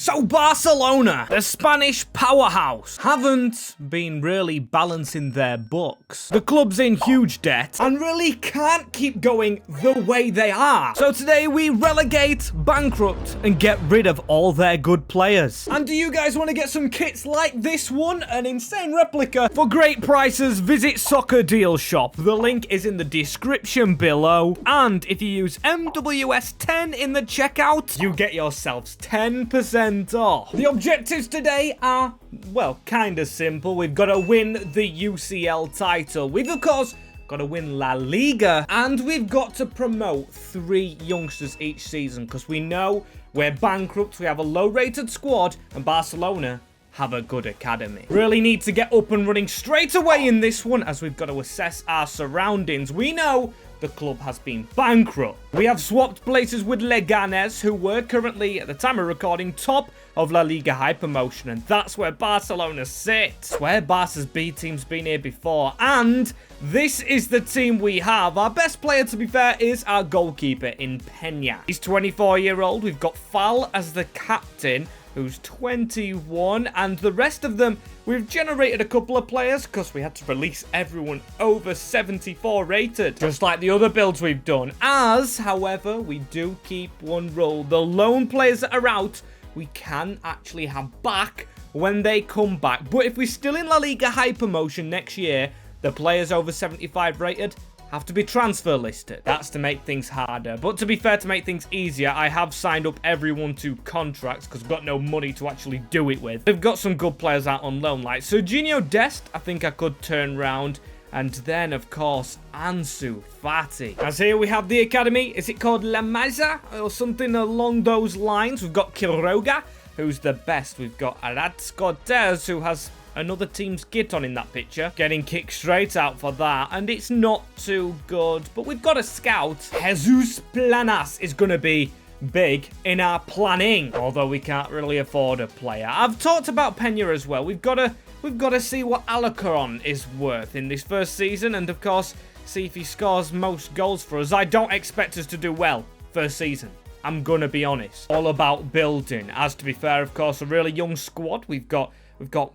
So Barcelona, the Spanish powerhouse, haven't been really balancing their books. The club's in huge debt and really can't keep going the way they are. So today we relegate, bankrupt, and get rid of all their good players. And do you guys want to get some kits like this one? An insane replica for great prices. Visit Soccer Deal Shop. The link is in the description below. And if you use MWS10 in the checkout, you get yourselves 10% off. The objectives today are, well, kind of simple. We've got to win the UCL title. We've, of course, got to win La Liga. And we've got to promote 3 youngsters each season because we know we're bankrupt, we have a low-rated squad, and Barcelona have a good academy. Really need to get up and running straight away in this one as we've got to assess our surroundings. We know the club has been bankrupt. We have swapped places with Leganés, who were currently, at the time of recording, top of La Liga High Promotion, and that's where Barcelona sits. Where Barce's B team's been here before, and this is the team we have. Our best player, to be fair, is our goalkeeper in Peña. He's 24-year-old. We've got Fal as the captain, who's 21, and the rest of them, we've generated a couple of players because we had to release everyone over 74 rated, just like the other builds we've done. As, however, we do keep one rule. The lone players that are out, we can actually have back when they come back. But if we're still in La Liga High Promotion next year, the players over 75 rated have to be transfer listed. That's to make things harder. But to be fair, to make things easier, I have signed up everyone to contracts because I've got no money to actually do it with. They've got some good players out on loan, like Sergio Dest, I think I could turn round. And then, of course, Ansu Fati. As here we have the academy. Is it called La Masia or something along those lines? We've got Quiroga, who's the best. We've got Arats Cortez, who has another team's kit on in that picture. Getting kicked straight out for that, and it's not too good. But we've got a scout. Jesus Planas is going to be big in our planning, although we can't really afford a player. I've talked about Peña as well. We've got to see what Alli is worth in this first season, and of course, see if he scores most goals for us. I don't expect us to do well first season. I'm gonna be honest. All about building. As to be fair, of course, a really young squad. We've got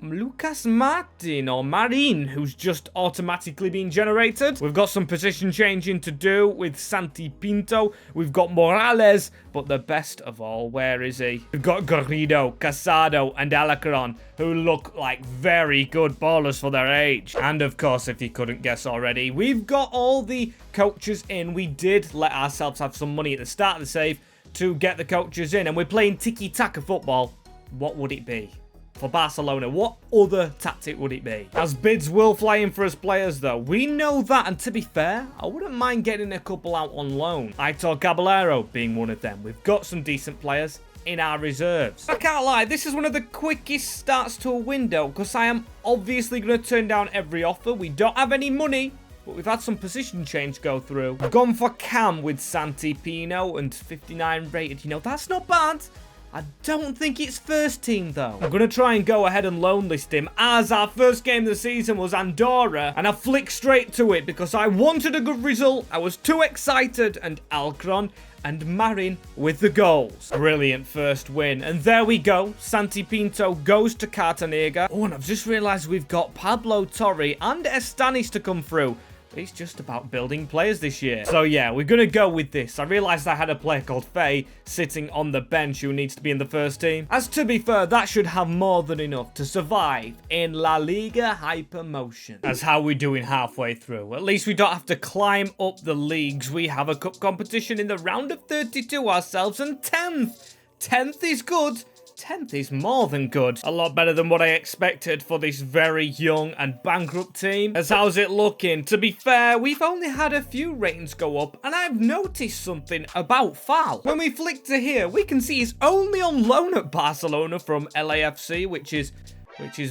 Lucas Martin or Marin, who's just automatically being generated. We've got some position changing to do with Santi Pinto. We've got Morales, but the best of all, where is he? We've got Garrido, Casado, and Alacron, who look like very good ballers for their age. And of course, if you couldn't guess already, we've got all the coaches in. We did let ourselves have some money at the start of the save to get the coaches in, and we're playing tiki-taka football. What would it be? For Barcelona, what other tactic would it be? As bids will fly in for us players, though. We know that, and to be fair, I wouldn't mind getting a couple out on loan. Aitor Caballero being one of them. We've got some decent players in our reserves. I can't lie, this is one of the quickest starts to a window, because I am obviously going to turn down every offer. We don't have any money, but we've had some position change go through. We've gone for Cam with Santi Pino and 59 rated. You know, that's not bad. I don't think it's first team, though. I'm going to try and go ahead and loan list him, as our first game of the season was Andorra, and I flicked straight to it because I wanted a good result. I was too excited, and Alcron and Marin with the goals. Brilliant first win. And there we go. Santi Pinto goes to Cartagena. Oh, and I've just realised we've got Pablo Torre and Estanis to come through. It's just about building players this year. So yeah, we're going to go with this. I realised I had a player called Faye sitting on the bench who needs to be in the first team. As to be fair, that should have more than enough to survive in La Liga High Promotion. That's how we're doing halfway through. At least we don't have to climb up the leagues. We have a cup competition in the round of 32 ourselves, and 10th. 10th is good. 10th is more than good. A lot better than what I expected for this very young and bankrupt team. As how's it looking? To be fair, we've only had a few ratings go up, and I've noticed something about Fal. When we flick to here, we can see he's only on loan at Barcelona from LAFC, which is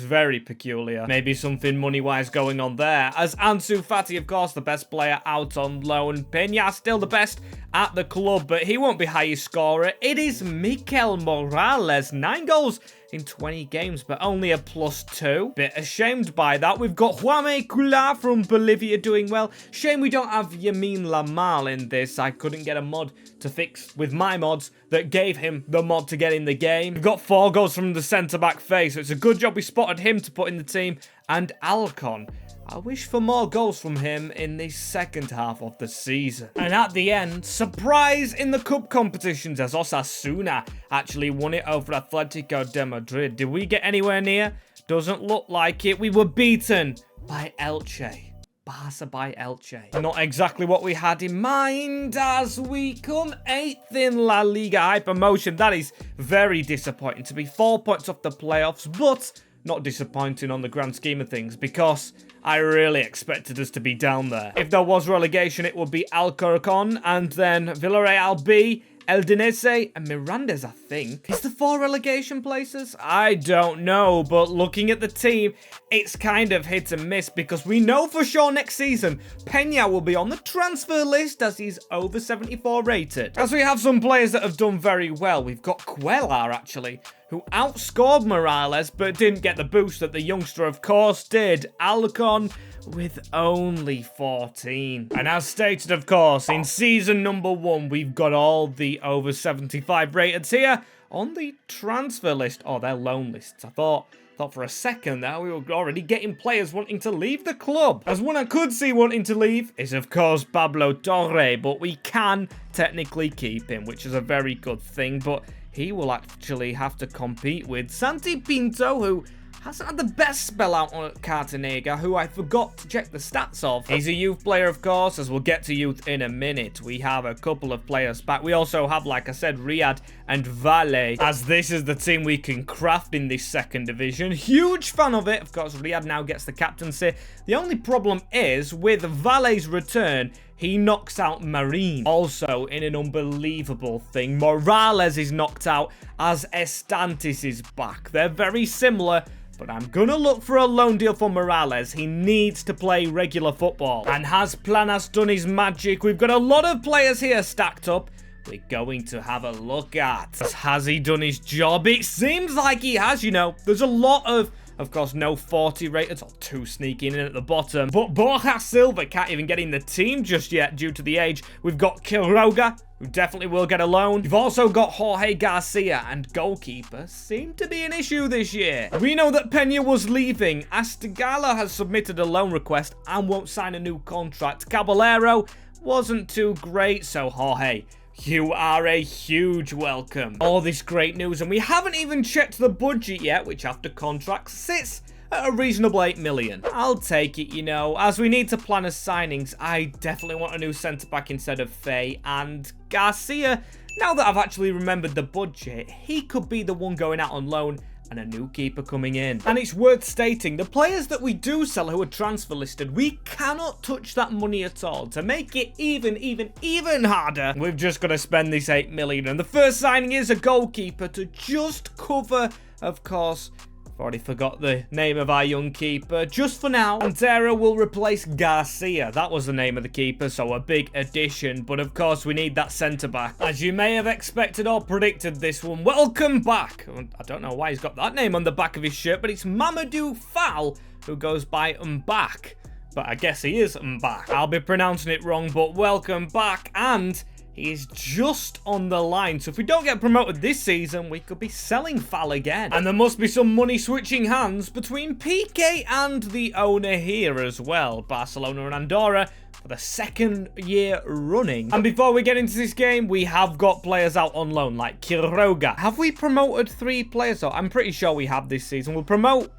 very peculiar. Maybe something money-wise going on there. As Ansu Fati, of course, the best player out on loan. Peña still the best at the club, but he won't be highest scorer. It is Mikel Morales. 9 goals in 20 games, but only a +2. Bit ashamed by that. We've got Juame Cula from Bolivia doing well. Shame we don't have Yamin Lamal in this. I couldn't get a mod to fix with my mods that gave him the mod to get in the game. We've got 4 goals from the centre-back phase, so it's a good job we spotted him to put in the team. And Alcon, I wish for more goals from him in the second half of the season. And at the end, surprise in the cup competitions as Osasuna actually won it over Atletico de Madrid. Did we get anywhere near? Doesn't look like it. We were beaten by Elche. Barca by Elche. Not exactly what we had in mind as we come 8th in La Liga. High promotion. That is very disappointing to be 4 points off the playoffs, but not disappointing on the grand scheme of things because I really expected us to be down there. If there was relegation, it would be Alcorcon and then Villarreal B, Eldinese and Mirandes, I think. Is the 4 relegation places? I don't know, but looking at the team, it's kind of hit and miss because we know for sure next season, Peña will be on the transfer list as he's over 74 rated. As we have some players that have done very well, we've got Cuellar actually, who outscored Morales but didn't get the boost that the youngster of course did. Alcon with only 14. And as stated, of course, in season number 1, we've got all the over 75 rated here on the transfer list. Oh, they're loan lists. I thought for a second there we were already getting players wanting to leave the club. As one I could see wanting to leave is, of course, Pablo Torre, but we can technically keep him, which is a very good thing, but he will actually have to compete with Santi Pinto, who hasn't had the best spell out on Cartagena, who I forgot to check the stats of. He's a youth player, of course, as we'll get to youth in a minute. We have a couple of players back. We also have, like I said, Riyad and Valle, as this is the team we can craft in this second division. Huge fan of it. Of course, Riyad now gets the captaincy. The only problem is, with Valle's return, he knocks out Marine. Also, in an unbelievable thing, Morales is knocked out as Estantis is back. They're very similar, but I'm gonna look for a loan deal for Morales. He needs to play regular football. And has Planas done his magic? We've got a lot of players here stacked up. We're going to have a look at. Has he done his job? It seems like he has, you know. There's a lot of course, no 40 rated, or 2 sneaking in at the bottom. But Borja Silva can't even get in the team just yet due to the age. We've got Quiroga, who definitely will get a loan. You've also got Jorge Garcia, and goalkeeper seemed to be an issue this year. We know that Peña was leaving. Astigala has submitted a loan request and won't sign a new contract. Caballero wasn't too great, so Jorge, you are a huge welcome. All this great news, and we haven't even checked the budget yet, which after contract sits at a reasonable 8 million. I'll take it, you know. As we need to plan as signings, I definitely want a new centre-back instead of Faye, and Garcia, now that I've actually remembered the budget, he could be the one going out on loan and a new keeper coming in. And it's worth stating, the players that we do sell who are transfer listed, we cannot touch that money at all. To make it even harder, we've just got to spend this 8 million. And the first signing is a goalkeeper to just cover, of course, I've already forgot the name of our young keeper. Just for now, Montero will replace Garcia. That was the name of the keeper, so a big addition. But of course, we need that centre-back. As you may have expected or predicted this one, welcome back. I don't know why he's got that name on the back of his shirt, but it's Mamadou Fall, who goes by Mbak. But I guess he is Mbak. I'll be pronouncing it wrong, but welcome back. And he is just on the line, so if we don't get promoted this season, we could be selling Fall again. And there must be some money switching hands between PK and the owner here as well. Barcelona and Andorra for the second year running. And before we get into this game, we have got players out on loan, like Quiroga. Have we promoted 3 players? So I'm pretty sure we have this season. We'll promote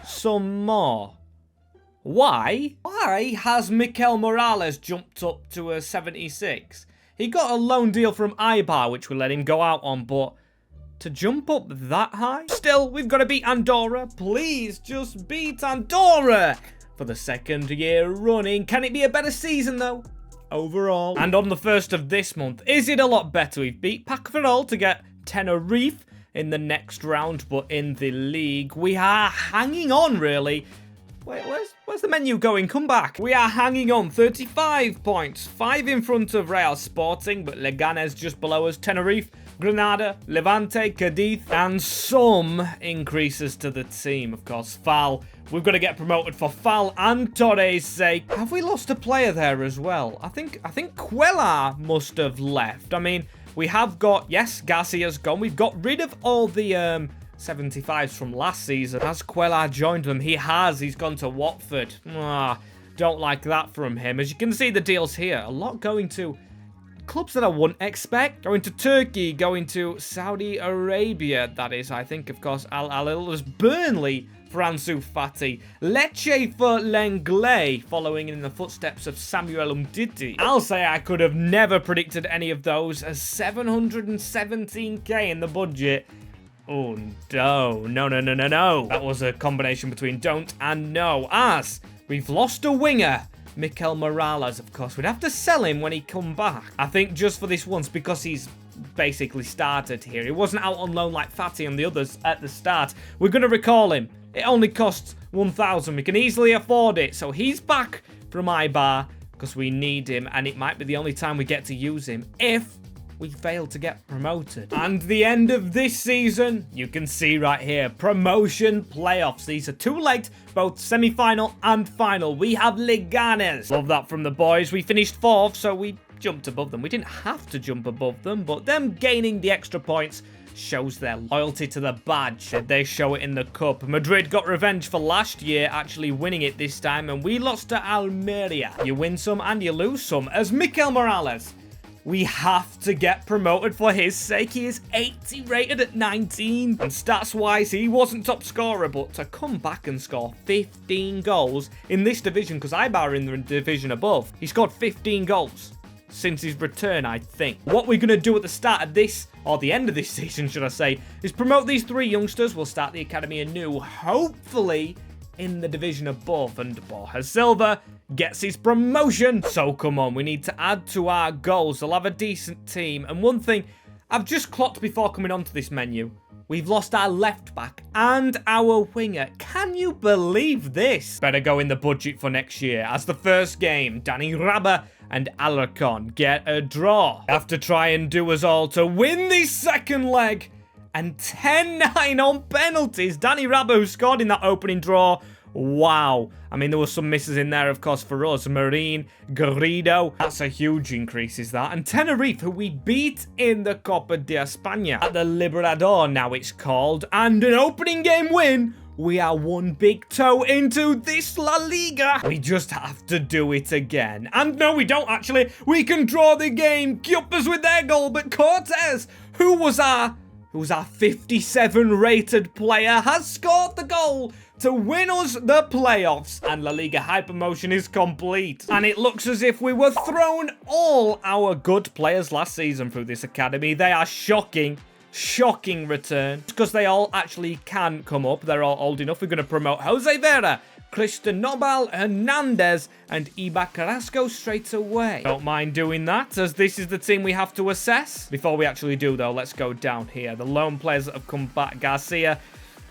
some more. Why? Why has Mikel Morales jumped up to a 76? He got a loan deal from Ibar, which we let him go out on, but to jump up that high? Still, we've got to beat Andorra. Please, just beat Andorra for the second year running. Can it be a better season, though? Overall. And on the 1st of this month, is it a lot better? We've beat Pacarol to get Tenerife in the next round, but in the league, we are hanging on, really. Wait, where's the menu going? Come back. We are hanging on. 35 points. 5 in front of Real Sporting, but Leganés just below us. Tenerife Granada, Levante, Cadiz, and some increases to the team. Of course, Fal. We've got to get promoted for Fal and Torres' sake. Have we lost a player there as well? I think Cuellar must have left. I mean, we have got, yes, Garcia's gone. We've got rid of all the 75s from last season. Has Cuellar joined them? He has. He's gone to Watford. Don't like that from him. As you can see, the deals here, a lot going to clubs that I wouldn't expect. Going to Turkey, going to Saudi Arabia, that is, I think, of course, Al-Hilal, Burnley for Ansu Fati, Lecce for Lenglet, following in the footsteps of Samuel Umtiti. I'll say I could have never predicted any of those, as 717k in the budget. Oh, no. That was a combination between don't and no, as we've lost a winger. Mikel Morales, of course. We'd have to sell him when he come back. I think just for this once, because he's basically started here. He wasn't out on loan like Fati and the others at the start. We're going to recall him. It only costs 1,000. We can easily afford it. So he's back from Ibar because we need him. And it might be the only time we get to use him if we fail to get promoted. And the end of this season, you can see right here, promotion playoffs. These are two legged, both semi-final and final. We have Leganes. Love that from the boys. We finished 4th, so we jumped above them. We didn't have to jump above them, but them gaining the extra points shows their loyalty to the badge. They show it in the cup. Madrid got revenge for last year, actually winning it this time, and we lost to Almeria. You win some and you lose some. As Mikel Morales, we have to get promoted for his sake. He is 80 rated at 19. And stats-wise, he wasn't top scorer, but to come back and score 15 goals in this division, because Ibar are in the division above, he scored 15 goals since his return, I think. What we're going to do at the start of this, or the end of this season, should I say, is promote these 3 youngsters. We'll start the academy anew, hopefully in the division above, and Borja Silva gets his promotion. So come on, we need to add to our goals. They'll have a decent team. And one thing I've just clocked before coming onto this menu, we've lost our left back and our winger. Can you believe this? Better go in the budget for next year. As the first game, Dani Rabah and Alarcon get a draw. Have to try and do us all to win this second leg. And 10-9 on penalties. Dani Rabah, who scored in that opening draw. Wow. I mean, there were some misses in there, of course, for us. Marin, Garrido. That's a huge increase, is that? And Tenerife, who we beat in the Copa de España. At the Libertador, now it's called. And an opening game win. We are one big toe into this La Liga. We just have to do it again. And no, we don't, actually. We can draw the game. Cupas with their goal. But Cortez, who was our 57 rated player, has scored the goal to win us the playoffs, and La Liga high promotion is complete. And it looks as if we were thrown all our good players last season through this academy. They are shocking return, because they all actually can come up. They're all old enough. We're going to promote Jose Vera, Cristobal Hernandez, and Iba Carrasco straight away. Don't mind doing that, as this is the team we have to assess. Before we actually do, though, let's go down here. The lone players that have come back. Garcia.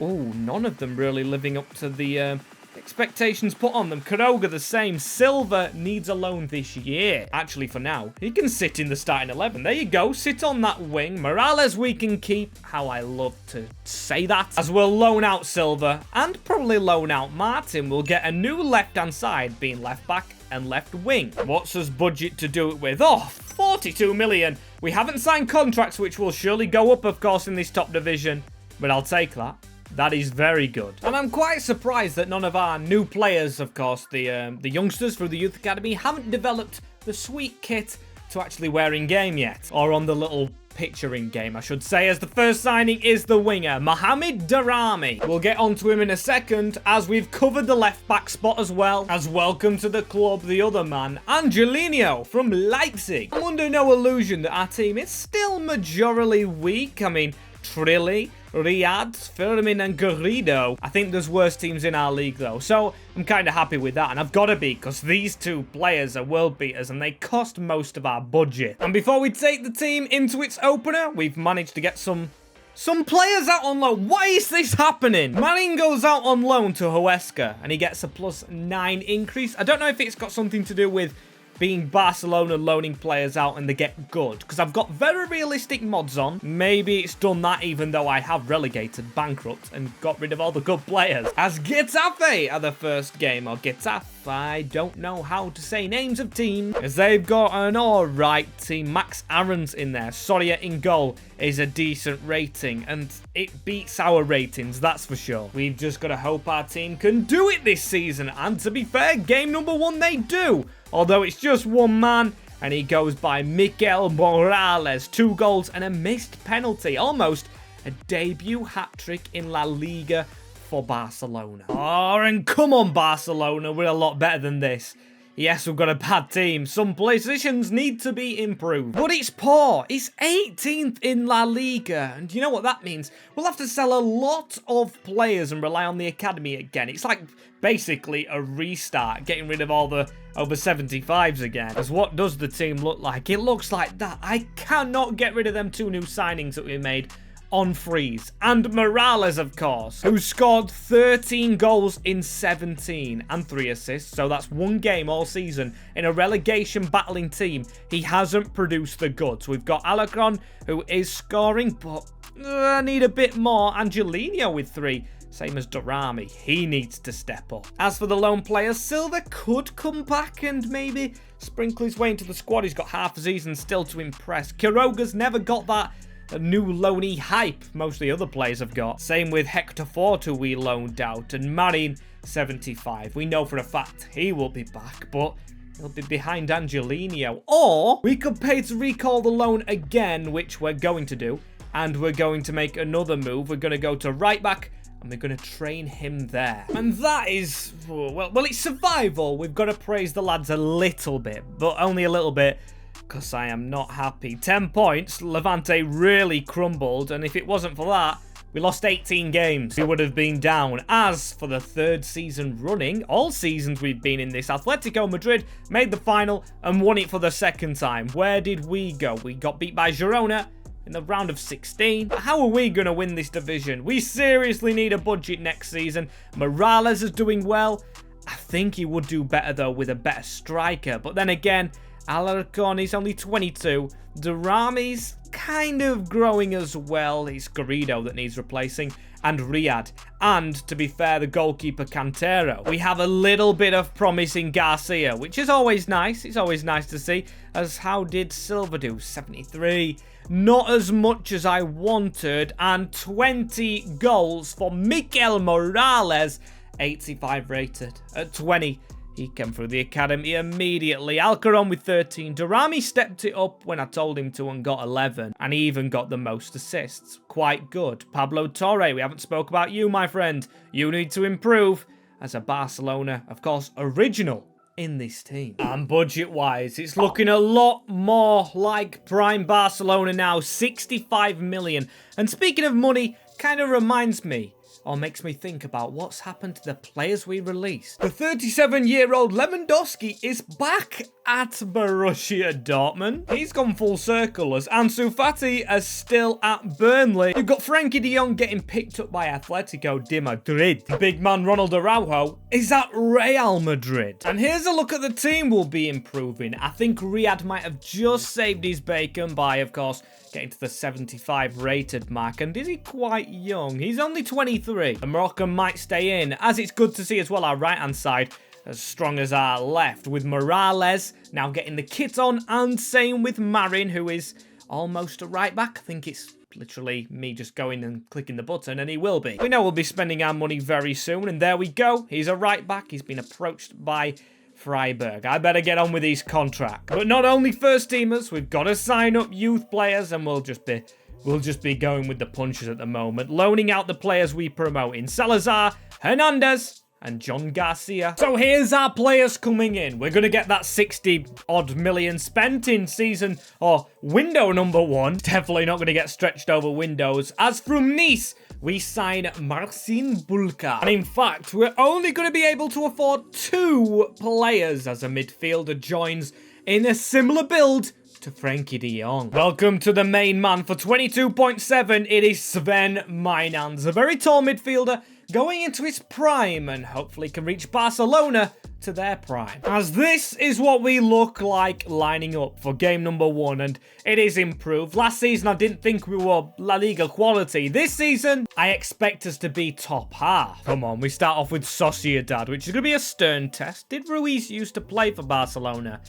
Oh, none of them really living up to the expectations put on them. Quiroga the same. Silva needs a loan this year. Actually, for now, he can sit in the starting 11. There you go. Sit on that wing. Morales we can keep. How I love to say that. As we'll loan out Silva and probably loan out Martin. We'll get a new left-hand side, being left back and left wing. What's his budget to do it with? Oh, 42 million. We haven't signed contracts, which will surely go up, of course, in this top division. But I'll take that. That is very good. And I'm quite surprised that none of our new players, of course, the youngsters through the Youth Academy, haven't developed the sweet kit to actually wear in game yet. Or on the little picture in game, I should say, as the first signing is the winger, Mohamed Darami. We'll get onto him in a second, as we've covered the left back spot as well. As welcome to the club, the other man, Angelino from Leipzig. I'm under no illusion that our team is still majorly weak. I mean, Trilly, Riyadh, Fermin and Garrido. I think there's worse teams in our league though, so I'm kind of happy with that, and I've got to be, because these two players are world beaters and they cost most of our budget. And before we take the team into its opener, we've managed to get some players out on loan. Why is this happening? Marin goes out on loan to Huesca and he gets a +9 increase. I don't know if it's got something to do with being Barcelona loaning players out and they get good. Because I've got very realistic mods on. Maybe it's done that even though I have relegated, bankrupt, and got rid of all the good players. As Getafe are the first game, or Getafe, I don't know how to say names of teams, as they've got an alright team. Max Aaron's in there. Soria in goal is a decent rating, and it beats our ratings, that's for sure. We've just got to hope our team can do it this season, and to be fair, game number 1 they do. Although it's just one man, and he goes by Miguel Morales. 2 goals and a missed penalty. Almost a debut hat-trick in La Liga for Barcelona. Oh, and come on, Barcelona. We're a lot better than this. Yes, we've got a bad team. Some positions need to be improved. But it's poor. It's 18th in La Liga. And you know what that means? We'll have to sell a lot of players and rely on the academy again. It's like basically a restart, getting rid of all the over 75s again. As what does the team look like? It looks like that. I cannot get rid of them 2 new signings that we made on freeze. And Morales, of course, who scored 13 goals in 17 and 3 assists. So that's 1 game all season in a relegation battling team. He hasn't produced the goods. We've got Alacron, who is scoring, but I need a bit more. Angelino with 3. Same as Durami. He needs to step up. As for the lone players, Silva could come back and maybe sprinkle his way into the squad. He's got half a season still to impress. Quiroga's never got that new loanee hype most of the other players have got. Same with Hector Fort, who we loaned out, and Marin 75. We know for a fact he will be back, but he'll be behind Angelino. Or we could pay to recall the loan again, which we're going to do, and we're going to make another move. We're going to go to right back, and we're going to train him there. And that is, well, it's survival. We've got to praise the lads a little bit, but only a little bit, because I am not happy. 10 points, Levante really crumbled, and if it wasn't for that, we lost 18 games. We would have been down. As for the 3rd season running, all seasons we've been in this, Atletico Madrid made the final and won it for the 2nd time. Where did we go? We got beat by Girona in the round of 16. But how are we going to win this division? We seriously need a budget next season. Morales is doing well. I think he would do better, though, with a better striker. But then again, Alarcon is only 22. Durami's kind of growing as well. It's Garrido that needs replacing. And Riyad. And, to be fair, the goalkeeper Cantero. We have a little bit of promise in Garcia, which is always nice. It's always nice to see. As how did Silva do? 73. Not as much as I wanted. And 20 goals for Miguel Morales. 85 rated. At 20. He came through the academy immediately. Alcaron with 13. Durami stepped it up when I told him to and got 11. And he even got the most assists. Quite good. Pablo Torre, we haven't spoke about you, my friend. You need to improve. As a Barcelona, of course, original in this team. And budget-wise, it's looking a lot more like prime Barcelona now. 65 million. And speaking of money, kind of reminds me, or makes me think about what's happened to the players we released. The 37-year-old Lewandowski is back at Borussia Dortmund. He's gone full circle as Ansu Fati is still at Burnley. You've got Frankie de Jong getting picked up by Atletico de Madrid. Big man Ronald Araujo is at Real Madrid. And here's a look at the team we'll be improving. I think Riyad might have just saved his bacon by, of course, getting to the 75 rated mark. And is he quite young? He's only 23. The Moroccan might stay in, as it's good to see as well our right-hand side as strong as our left, with Morales now getting the kit on, and same with Marin, who is almost a right back. I think it's literally me just going and clicking the button, and he will be. We know we'll be spending our money very soon, and there we go. He's a right back. He's been approached by Freiburg. I better get on with these contracts. But not only first teamers, we've got to sign up youth players, and we'll just be going with the punches at the moment, loaning out the players we promote in Salazar, Hernandez, and John Garcia. So here's our players coming in. We're going to get that 60-odd million spent in season, or window number 1. Definitely not going to get stretched over windows. As from Nice, we sign Marcin Bulka. And in fact, we're only going to be able to afford 2 players as a midfielder joins in a similar build to Frankie de Jong. Welcome to the main man for 22.7. It is Sven Mijnans, a very tall midfielder going into his prime and hopefully can reach Barcelona to their prime. As this is what we look like lining up for game number 1, and it is improved. Last season, I didn't think we were La Liga quality. This season, I expect us to be top half. Come on, we start off with Sociedad, which is going to be a stern test. Did Ruiz used to play for Barcelona?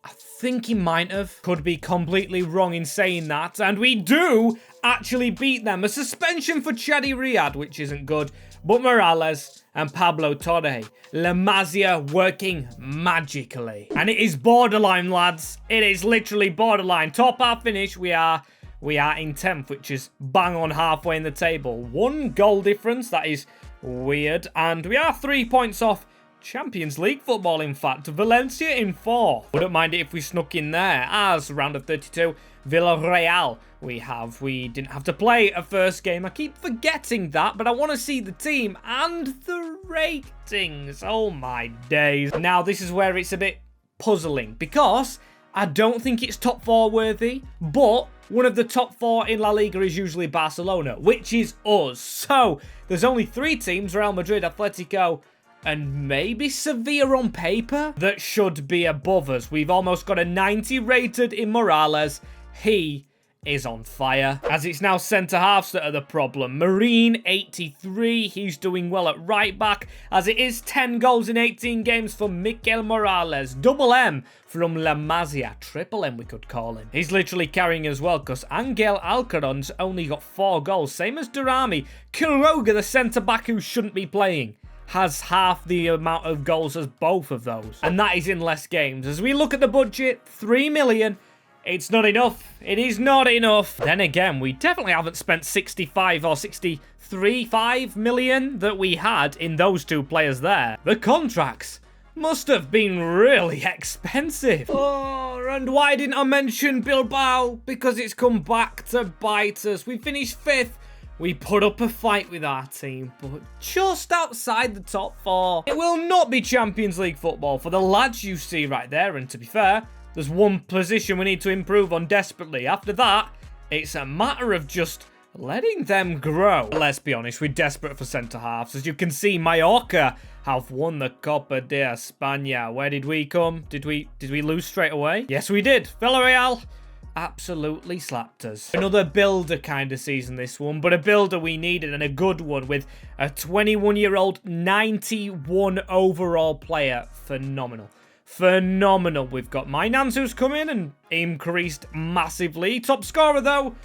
I think he might have. Could be completely wrong in saying that. And we do actually beat them. A suspension for Chadi Riyad, which isn't good. But Morales and Pablo Torre. La Masia working magically. And it is borderline, lads. It is literally borderline. Top half finish. We are in 10th, which is bang on halfway in the table. 1 goal difference. That is weird. And we are 3 points off Champions League football, in fact. Valencia in 4th. Wouldn't mind it if we snuck in there. As round of 32, Villarreal we didn't have to play a first game. I keep forgetting that, but I want to see the team and the ratings. Oh my days. Now, this is where it's a bit puzzling, because I don't think it's top 4 worthy, but one of the top 4 in La Liga is usually Barcelona, which is us. So, there's only 3 teams, Real Madrid, Atletico, and maybe Sevilla on paper, that should be above us. We've almost got a 90 rated in Morales. He is on fire. As it's now centre-halves that are the problem. Marine, 83. He's doing well at right-back, as it is 10 goals in 18 games for Mikel Morales. Double M from La Masia. Triple M, we could call him. He's literally carrying as well, because Angel Alcaron's only got 4 goals. Same as Durami. Quiroga, the centre-back who shouldn't be playing, has half the amount of goals as both of those. And that is in less games. As we look at the budget, 3 million. It's not enough. It is not enough. Then again, we definitely haven't spent 65 or 63.5 million that we had in those 2 players there. The contracts must have been really expensive. Oh, and why didn't I mention Bilbao? Because it's come back to bite us. We finished 5th. We put up a fight with our team, but just outside the top 4. It will not be Champions League football for the lads you see right there, and to be fair, there's one position we need to improve on desperately. After that, it's a matter of just letting them grow. Let's be honest, we're desperate for centre-halves. As you can see, Mallorca have won the Copa de España. Where did we come? Did we lose straight away? Yes, we did. Villarreal absolutely slapped us. Another builder kind of season, this one, but a builder we needed, and a good one, with a 21-year-old 91 overall player. Phenomenal. Phenomenal. We've got Mainans who's come in and increased massively. Top scorer, though,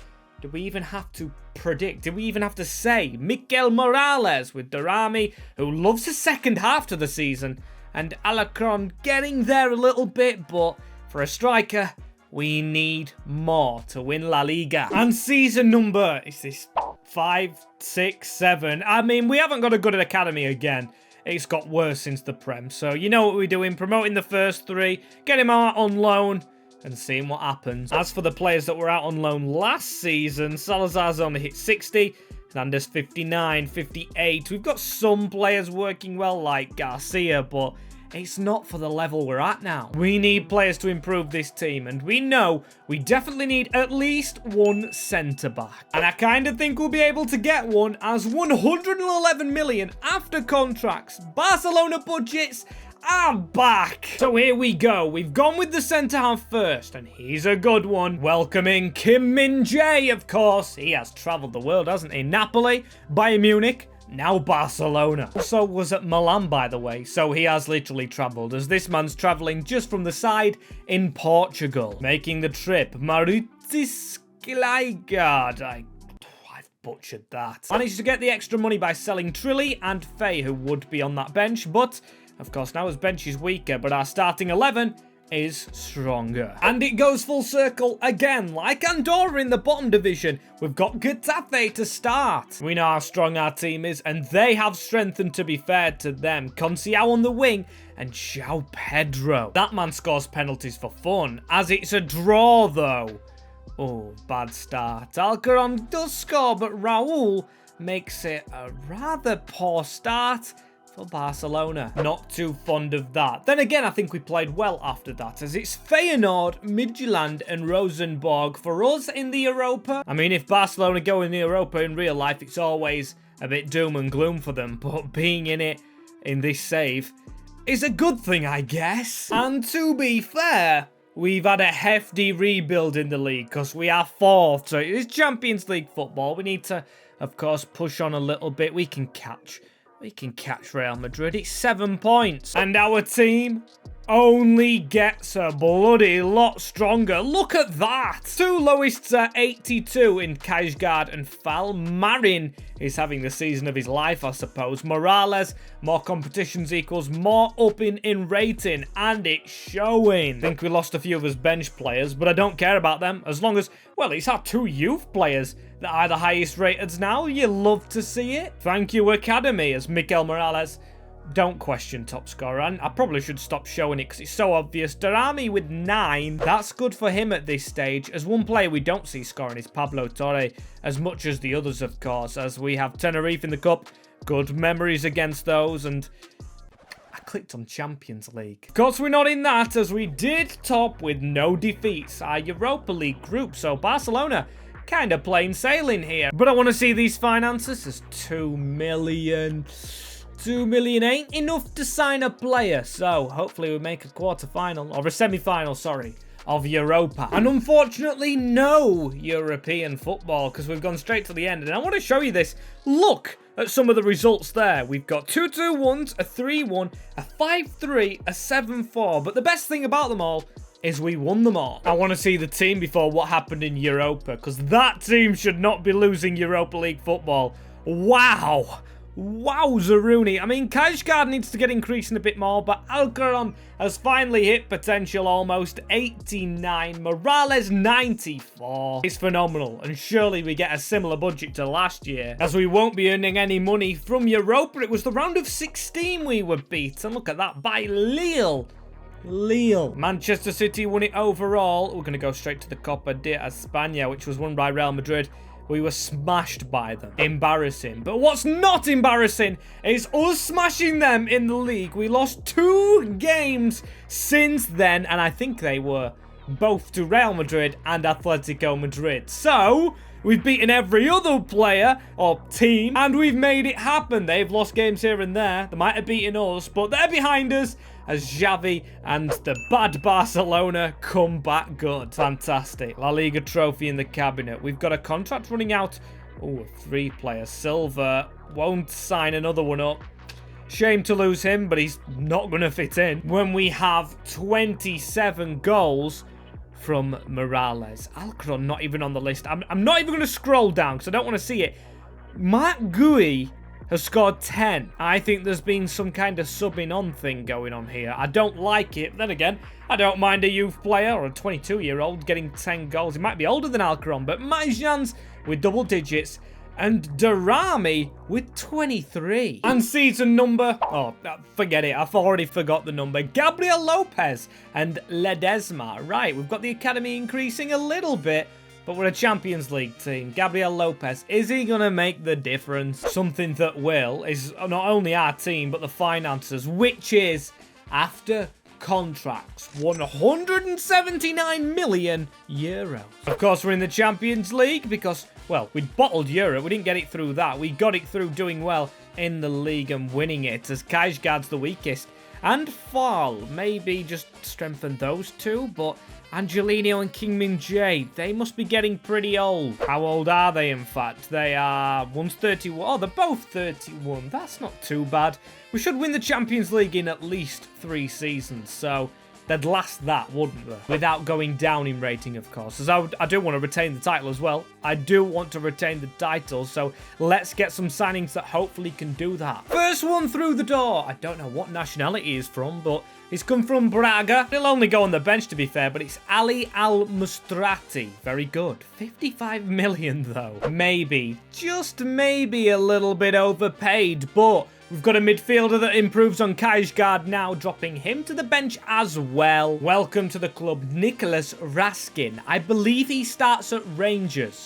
do we even have to predict? Do we even have to say? Mikel Morales with Durami, who loves the second half to the season, and Alacron getting there a little bit, but for a striker, we need more to win La Liga. And season number, is this 5, 6, 7? I mean, we haven't got a good academy again. It's got worse since the Prem. So you know what we're doing. Promoting the first 3. Get him out on loan and seeing what happens. As for the players that were out on loan last season, Salazar's only hit 60. Hernandez 59, 58. We've got some players working well like Garcia, but it's not for the level we're at now. We need players to improve this team, and we know we definitely need at least 1 centre-back. And I kind of think we'll be able to get one, as 111 million after contracts. Barcelona budgets are back. So here we go. We've gone with the centre-half first, and he's a good one. Welcoming Kim Min-jae, of course. He has travelled the world, hasn't he? Napoli, Bayern Munich, now Barcelona. Also was at Milan, by the way, so he has literally travelled, as this man's travelling just from the side in Portugal. Making the trip, Marutis Glaigard. I've butchered that. Managed to get the extra money by selling Trilly and Faye, who would be on that bench, but of course now his bench is weaker, but our starting 11 is stronger. And it goes full circle again. Like Andorra in the bottom division, we've got Getafe to start. We know how strong our team is, and they have strength, and to be fair to them, Conciao on the wing and João Pedro. That man scores penalties for fun, as it's a draw though. Oh, bad start. Alcaron does score, but Raul makes it a rather poor start for Barcelona. Not too fond of that. Then again, I think we played well after that, as it's Feyenoord, Midtjylland and Rosenborg for us in the Europa. I mean, if Barcelona go in the Europa in real life, it's always a bit doom and gloom for them, but being in it in this save, is a good thing, I guess. And to be fair, we've had a hefty rebuild in the league because we are 4th. So it is Champions League football. We need to, of course, push on a little bit. We can catch Real Madrid. It's 7 points. And our team only gets a bloody lot stronger. Look at that. 2 lowists are 82 in Careermode and Fal. Marin is having the season of his life, I suppose. Morales, more competitions equals more up in rating, and it's showing. I think we lost a few of his bench players, but I don't care about them as long as, well, it's our 2 youth players that are the highest rated now. You love to see it. Thank you, Academy, as Miguel Morales. Don't question top scorer. And I probably should stop showing it because it's so obvious. Darami with 9. That's good for him at this stage. As one player we don't see scoring is Pablo Torre, as much as the others, of course, as we have Tenerife in the cup. Good memories against those, and I clicked on Champions League. Of course, we're not in that, as we did top with no defeats. Our Europa League group, so Barcelona kind of plain sailing here. But I want to see these finances. There's 2 million. 2 million ain't enough to sign a player, so hopefully we make a quarter-final, or a semi-final, sorry, of Europa. And unfortunately, no European football, because we've gone straight to the end. And I want to show you this. Look at some of the results there. We've got 2-2-1s, a 3-1, a 5-3, a 7-4. But the best thing about them all is we won them all. I want to see the team before what happened in Europa, because that team should not be losing Europa League football. Wow. Wowza Rooney. I mean, Careermode needs to get increasing a bit more, but Aljorin has finally hit potential almost. 89. Morales, 94. It's phenomenal, and surely we get a similar budget to last year, as we won't be earning any money from Europa. It was the round of 16 we were beaten. Look at that, by Lille. Manchester City won it overall. We're going to go straight to the Copa de España, which was won by Real Madrid. We were smashed by them. Embarrassing. But what's not embarrassing is us smashing them in the league. We lost 2 games since then, and I think they were both to Real Madrid and Atletico Madrid. So we've beaten every other player or team, and we've made it happen. They've lost games here and there. They might have beaten us, but they're behind us as Xavi and the bad Barcelona come back good. Fantastic. La Liga trophy in the cabinet. We've got a contract running out. Oh, 3 players. Silva won't sign another one up. Shame to lose him, but he's not going to fit in. When we have 27 goals from Morales. Aljorin not even on the list. I'm not even going to scroll down because I don't want to see it. Mark Gui has scored 10. I think there's been some kind of subbing on thing going on here. I don't like it. Then again, I don't mind a youth player or a 22-year-old getting 10 goals. He might be older than Aljorin, but Majans with double digits and Darami with 23. And season number, oh, forget it. I've already forgot the number. Gabriel Lopez and Ledesma. Right, we've got the academy increasing a little bit, but we're a Champions League team. Gabriel Lopez, is he going to make the difference? Something that will is not only our team, but the finances, which is, after contracts, 179 million euros. Of course, we're in the Champions League because, well, we bottled Europe. We didn't get it through that. We got it through doing well in the league and winning it, as Careermode's the weakest. And Fall, maybe just strengthen those two, but Angelino and Kingmin J, they must be getting pretty old. How old are they, in fact? They are, one's 31. Oh, they're both 31. That's not too bad. We should win the Champions League in at least 3 seasons, so they'd last that, wouldn't they? Without going down in rating, of course, as I do want to retain the title as well. I do want to retain the title, so let's get some signings that hopefully can do that. First one through the door. I don't know what nationality he's from, but he's come from Braga. He'll only go on the bench, to be fair, but it's Ali Al-Mustrati. Very good. 55 million, though. Maybe, just maybe a little bit overpaid, but we've got a midfielder that improves on Careermode now, dropping him to the bench as well. Welcome to the club, Nicholas Raskin. I believe he starts at Rangers.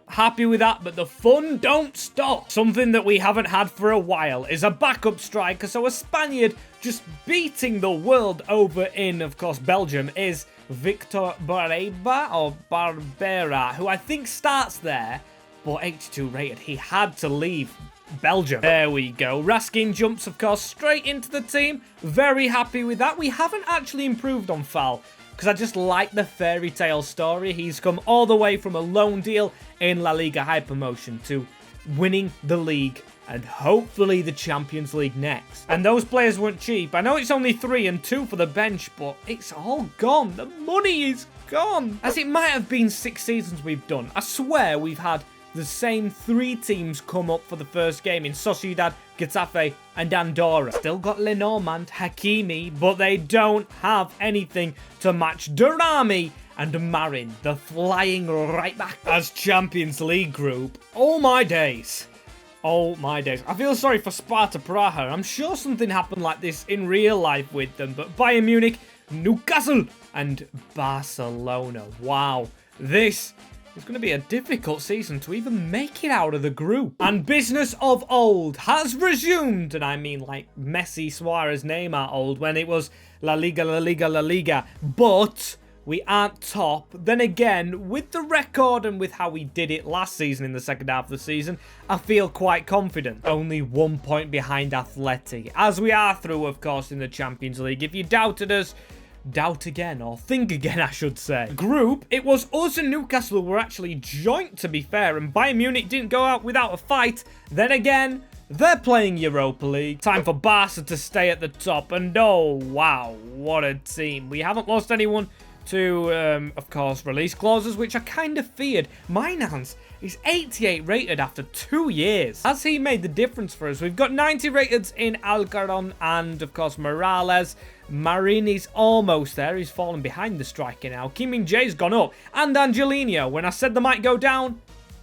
Happy with that, but the fun don't stop. Something that we haven't had for a while is a backup striker, so a Spaniard just beating the world over in, of course, Belgium is Victor Barella, or Barbera, who I think starts there, but 82 rated. He had to leave Belgium. There we go. Raskin jumps, of course, straight into the team. Very happy with that. We haven't actually improved on Fal, because I just like the fairy tale story. He's come all the way from a loan deal in La Liga high promotion to winning the league and hopefully the Champions League next. And those players weren't cheap. I know it's only 3 and 2 for the bench, but it's all gone. The money is gone. As it might have been 6 seasons we've done. I swear we've had the same 3 teams come up for the first game in Sociedad, Getafe, and Andorra. Still got Lenormand, Hakimi, but they don't have anything to match Durrami and Marin, the flying right back. As Champions League group, oh my days. Oh my days. I feel sorry for Sparta Praha. I'm sure something happened like this in real life with them, but Bayern Munich, Newcastle, and Barcelona. Wow. This is going to be a difficult season to even make it out of the group. And business of old has resumed. And I mean like Messi, Suarez, Neymar old when it was La Liga, La Liga, La Liga. But we aren't top. Then again, with the record and with how we did it last season in the second half of the season, I feel quite confident. Only 1 point behind Athletic, as we are through, of course, in the Champions League. If you doubted us, doubt again, or think again, I should say. Group, it was us and Newcastle who were actually joint, to be fair, and Bayern Munich didn't go out without a fight. Then again, they're playing Europa League. Time for Barce to stay at the top, and oh, wow, what a team. We haven't lost anyone to, of course, release clauses, which I kind of feared. Mainans is 88 rated after 2 years. Has he made the difference for us? We've got 90 rated in Alcaron and, of course, Morales. Marin is almost there. He's fallen behind the striker now. Kim Min-jae's gone up. And Angelino, when I said they might go down,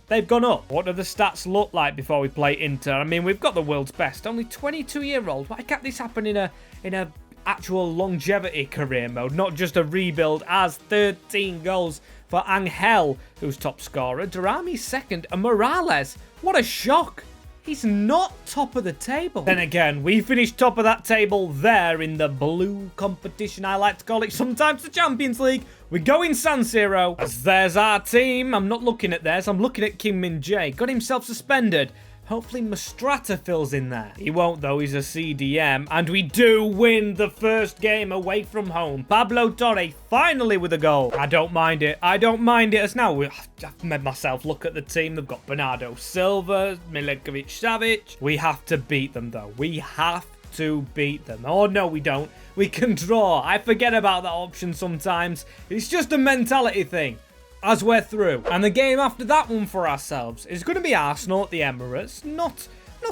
they've gone up. What do the stats look like before we play Inter? I mean, we've got the world's best. Only 22-year-old. Why can't this happen in a actual longevity career mode, not just a rebuild? As 13 goals for Angel, who's top scorer. Durrami's second, and Morales, what a shock. He's not top of the table. Then again, we finished top of that table there in the blue competition, I like to call it sometimes, the Champions League. We go in San Siro, as there's our team. I'm not looking at theirs, I'm looking at Kim Min-jae. Got himself suspended. Hopefully Mastrata fills in there. He won't though, he's a CDM. And we do win the first game away from home. Pablo Torre finally with a goal. I don't mind it. I don't mind it. As now I've made myself look at the team. They've got Bernardo, Silva, Milenkovic, Savic. We have to beat them though. We have to beat them. Oh no, we don't. We can draw. I forget about that option sometimes. It's just a mentality thing. As we're through. And the game after that one for ourselves is going to be Arsenal at the Emirates. Not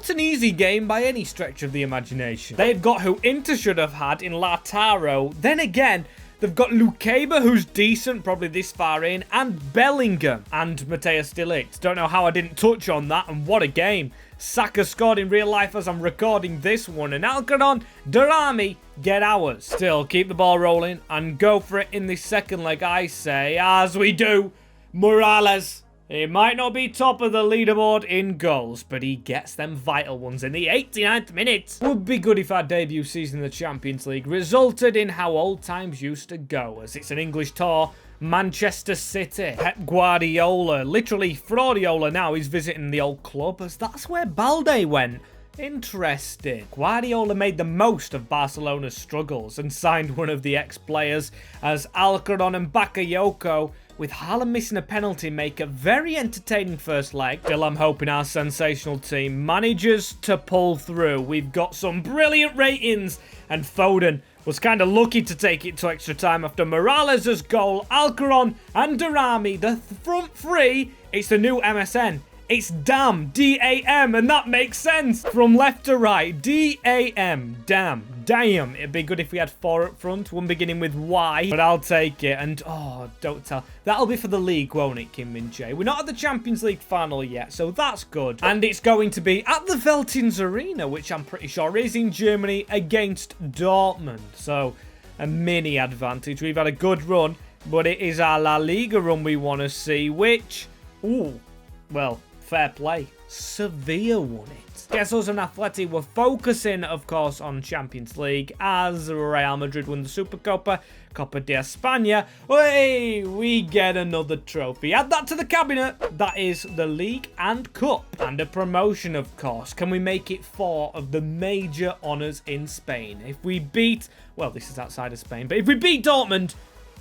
an easy game by any stretch of the imagination. They've got who Inter should have had in Lautaro. Then again, they've got Lukeba, who's decent, probably this far in, and Bellingham and Mateusz de Ligt. Don't know how I didn't touch on that, and what a game. Saka scored in real life as I'm recording this one, and Alcaron, Durrami, get ours. Still, keep the ball rolling and go for it in the second leg, I say, as we do. Morales, he might not be top of the leaderboard in goals, but he gets them vital ones in the 89th minute. Would be good if our debut season in the Champions League resulted in how old times used to go, as it's an English tour. Manchester City, Pep Guardiola, literally Fraudiola now is visiting the old club, as that's where Balde went. Interesting. Guardiola made the most of Barcelona's struggles and signed one of the ex-players, as Alcaron and Bakayoko, with Haaland missing a penalty, make a very entertaining first leg. Still, I'm hoping our sensational team manages to pull through. We've got some brilliant ratings, and Foden was kind of lucky to take it to extra time after Morales' goal. Alcaron and Durrami, the front three. It's the new MSN. It's DAM, D-A-M, and that makes sense. From left to right, D-A-M, damn. It'd be good if we had 4 up front, one beginning with Y, but I'll take it. And, oh, don't tell. That'll be for the league, won't it, Kim Min-jae? We're not at the Champions League final yet, so that's good. And it's going to be at the Veltins Arena, which I'm pretty sure is in Germany, against Dortmund. So, a mini advantage. We've had a good run, but it is our La Liga run we want to see, which, ooh, well, fair play. Sevilla won it. Guess us and Atleti were focusing, of course, on Champions League as Real Madrid won the Supercopa, Copa de España. Hey, we get another trophy. Add that to the cabinet. That is the League and Cup. And a promotion, of course. Can we make it 4 of the major honours in Spain? If we beat, well, this is outside of Spain, but if we beat Dortmund,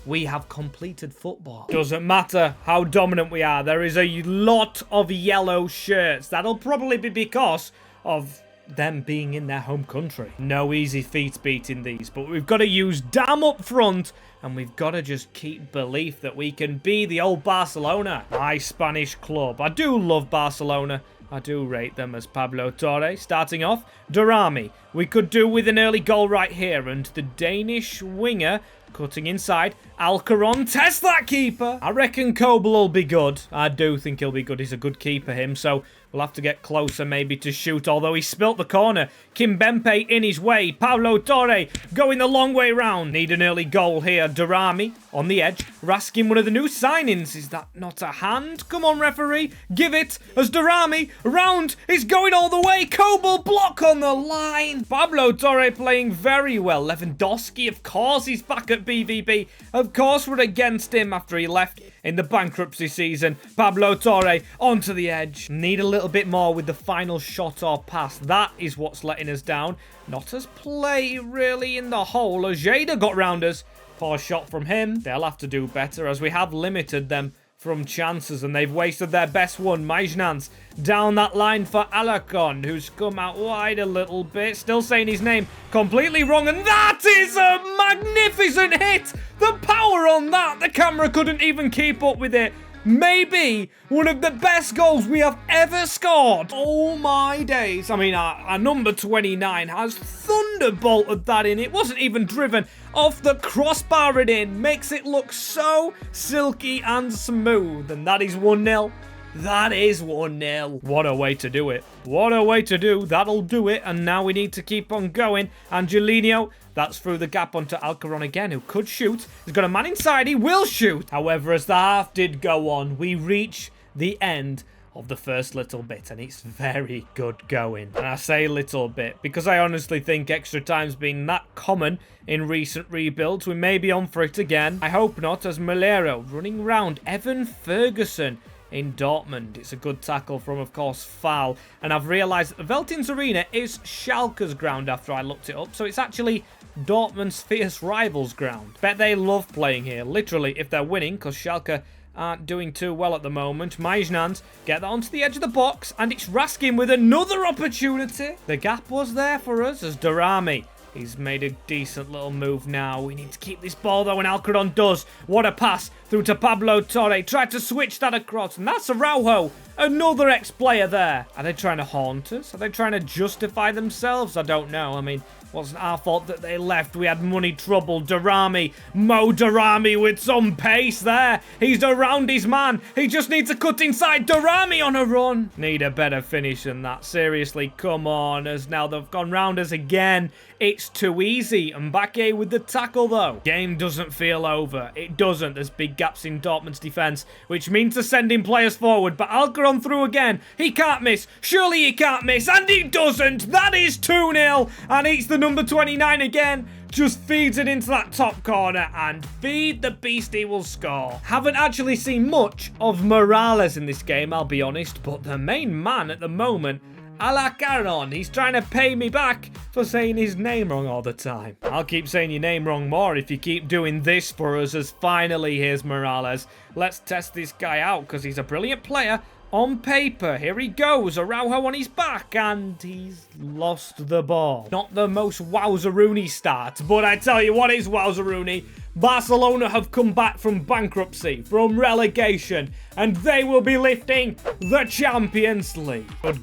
we have completed football. Doesn't matter how dominant we are. There is a lot of yellow shirts. That'll probably be because of them being in their home country. No easy feat beating these, but we've got to use damn up front, and we've got to just keep belief that we can be the old Barcelona. My Spanish club. I do love Barcelona. I do rate them as Pablo Torre. Starting off, Durami. We could do with an early goal right here, and the Danish winger cutting inside. Alcaron, test that keeper. I reckon Kobel will be good. I do think he'll be good. He's a good keeper, him. So we'll have to get closer maybe to shoot. Although he spilt the corner. Kimpembe in his way. Pablo Torre going the long way round. Need an early goal here. Durami on the edge. Raskin, one of the new signings. Is that not a hand? Come on, referee. Give it as Durami round. He's going all the way. Kobel block on the line. Pablo Torre playing very well. Lewandowski, of course, he's back at BVB. Of course, we're against him after he left in the bankruptcy season. Pablo Torre onto the edge. Need a little bit more with the final shot or pass. That is what's letting us down. Not as play really in the hole. Ojeda got round us. Poor shot from him. They'll have to do better as we have limited them from chances, and they've wasted their best one. Maijnans down that line for Alarcon, who's come out wide a little bit. Still saying his name completely wrong, and that is a magnificent hit. The power on that. The camera couldn't even keep up with it. Maybe one of the best goals we have ever scored. Oh my days. I mean, our number 29 has thunderbolted that in. It wasn't even driven off the crossbar it in. Makes it look so silky and smooth. And that is 1-0. That is 1-0. What a way to do it. What a way to do. That'll do it. And now we need to keep on going. Angelino, that's through the gap onto Alcaron again, who could shoot. He's got a man inside. He will shoot. However, as the half did go on, we reach the end of the first little bit, and it's very good going. And I say little bit because I honestly think extra time's been that common in recent rebuilds. We may be on for it again. I hope not, as Malero running round Evan Ferguson in Dortmund. It's a good tackle from, of course, Foul. And I've realised that the Veltins Arena is Schalke's ground after I looked it up. So it's actually Dortmund's fierce rivals ground. Bet they love playing here, literally, if they're winning, because Schalke aren't doing too well at the moment. Maijnans get that onto the edge of the box, and it's Raskin with another opportunity. The gap was there for us as Durami. He's made a decent little move now. We need to keep this ball, though, and Alcaron does. What a pass through to Pablo Torre. Tried to switch that across, and that's Araujo. Another ex-player there. Are they trying to haunt us? Are they trying to justify themselves? I don't know. I mean, it wasn't our fault that they left. We had money trouble. Durami. Mo Durami with some pace there. He's around his man. He just needs to cut inside. Durami on a run. Need a better finish than that. Seriously, come on. As now they've gone round us again. It's too easy. Mbappe with the tackle, though. Game doesn't feel over. It doesn't. There's big gaps in Dortmund's defence, which means they're sending players forward. But Alcaron through again. He can't miss. Surely he can't miss. And he doesn't. That is 2-0. And it's the number 29 again. Just feeds it into that top corner, and feed the beast, he will score. Haven't actually seen much of Morales in this game, I'll be honest, but the main man at the moment, Alarcon, he's trying to pay me back for saying his name wrong all the time. I'll keep saying your name wrong more if you keep doing this for us, as finally here's Morales. Let's test this guy out because he's a brilliant player. On paper, here he goes, Araujo on his back, and he's lost the ball. Not the most Wowzeroonie start, but I tell you what is Wowzeroonie. Barcelona have come back from bankruptcy, from relegation, and they will be lifting the Champions League. Good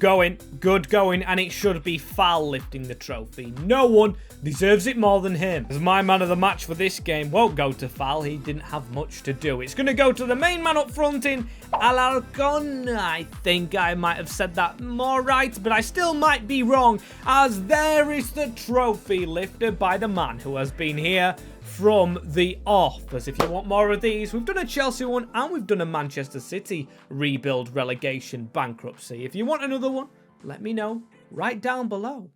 going, and it should be Foul lifting the trophy. No one deserves it more than him. As my man of the match for this game won't go to Foul, he didn't have much to do. It's going to go to the main man up front in Alarcon. I think I might have said that more right, but I still might be wrong, as there is the trophy lifted by the man who has been here from the off. As if you want more of these, we've done a Chelsea one and we've done a Manchester City rebuild, relegation, bankruptcy. If you want another one, let me know right down below.